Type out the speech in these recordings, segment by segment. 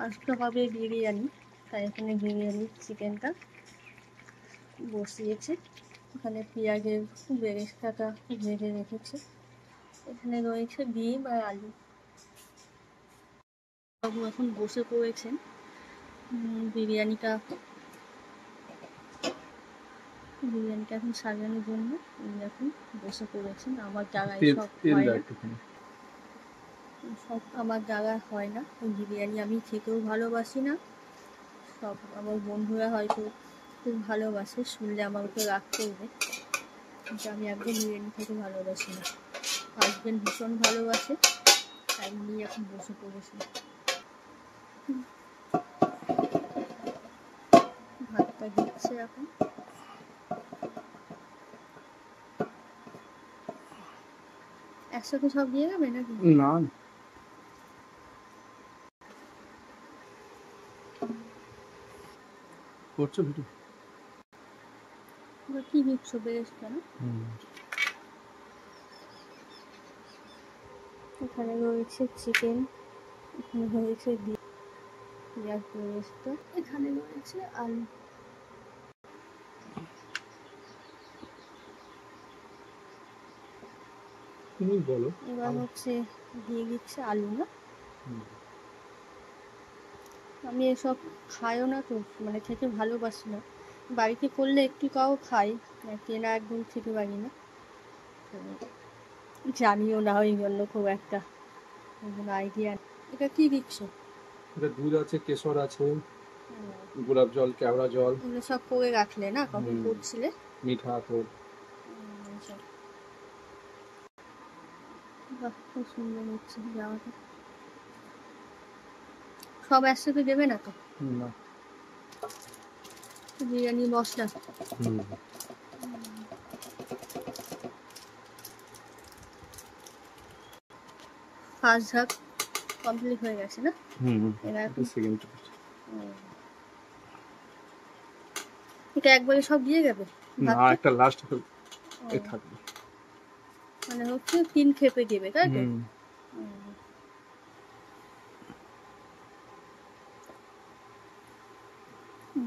আজকে হবে বিরিয়ানি, তাই এখানে বিরিয়ানির চিকেনটা বসিয়েছে। ওখানে পেঁয়াজের বেরেস্তাটা ভেজে রেখেছে। এখানে রয়েছে ডিম আর আলু। বাবু এখন বসে পড়েছেন বিরিয়ানিটা এখন সাজানোর জন্য। এখন বসে পড়েছেন। আমার জায়গায় সব হয় না, সব আমার জায়গায় হয় না বিরিয়ানি। আমি খেতেও ভালোবাসি না, সব আমার বন্ধুরা হয়তো খুব ভালোবাসে, শুনলে আমার উপর রাগ করবে, কিন্তু আমি একদম বিরিয়ানি খেতে ভালোবাসি না। হাজবেন্ড ভীষণ ভালোবাসে, তাই নিয়ে এখন বসে পড়েছি। ভাতটা দিচ্ছে এখন। একসাথে সব দিয়ে যাবে নাকি? না, করছো ভিডিও? কি দিচ্ছো? বেরেস্তা না? এখানে রয়েছে চিকেন, এখানে রয়েছে পেঁয়াজ বেরেস্তা, এখানে রয়েছে আলু। তুমি বলো। এবার হচ্ছে দিয়ে দিচ্ছে আলু না? আমি এসব খাইও না তো, মানে খেতে ভালোবাসি না। বাড়িতে করলে একটু তাও খাই, কেনা একদম খেতে পারি না, জানিও না ওই জন্য খুব একটা আইডিয়া। এটা কি দিচ্ছ? এটা দুধ আছে, কেশর আছে, গোলাপ জল, কেওড়া জল, এগুলো সব করে রাখলে না, কখন করছিলে? মিঠা আতর। বাহ, খুব সুন্দর হচ্ছে জামাটা। সব একসাথে দেবে না তো? না, বিরিয়ানি মশলা। ফার্স্ট ধাপ কমপ্লিট হয়ে গেছে না? এটা একবারে সব দিয়ে যাবে? না, একটা লাস্ট থাকবে, মানে হচ্ছে 3 খেপে দেবে, তাই তো?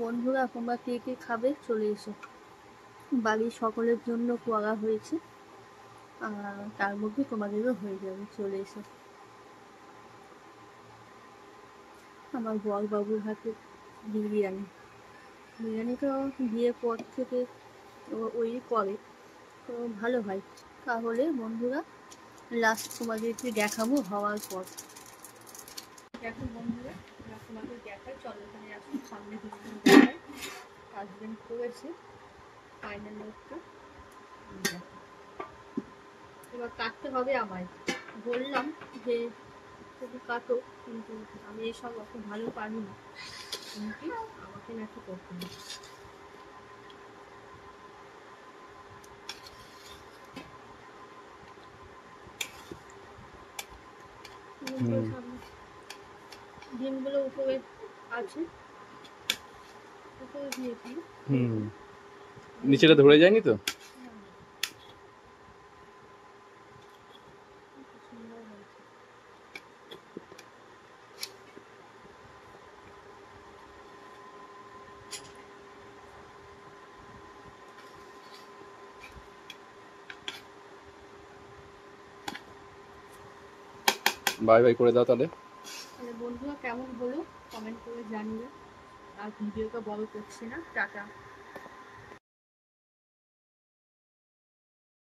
বন্ধুরা, তোমরা কে কে খাবে চলে এসো। বাড়ির সকলের জন্য করা হয়েছে, তার মধ্যে তোমাদেরও হয়ে যাবে, চলে এসো। আমার বর বাবুর হাতে বিরিয়ানিটা বিয়ের পর থেকে ওই করে, তো ভালো হয়। তাহলে বন্ধুরা, লাস্ট তোমাদেরকে দেখাবো হওয়ার পর। দেখো বন্ধুরা, তোমাদের দেখায়, চলো এখানে আসুন সামনে দেখায়। হাজবেন্ড করেছে ফাইনাল লুকটা। এবার কাটতে হবে আমায়। বললাম যে তুমি কাটো, কিন্তু আমি এসব অত ভালো পারি না, কিন্তু আমাকে নাকি করতে হবে। ডিমগুলো উপরে আছে, উপরে দিয়েছি। নিচেটা ধরে যায়নি তো? বাই বাই করে দাও তাহলে। বন্ধুরা, কেমন হলো কমেন্ট করে জানিয়ে। আর ভিডিওটা বড় করছি না, টাটা।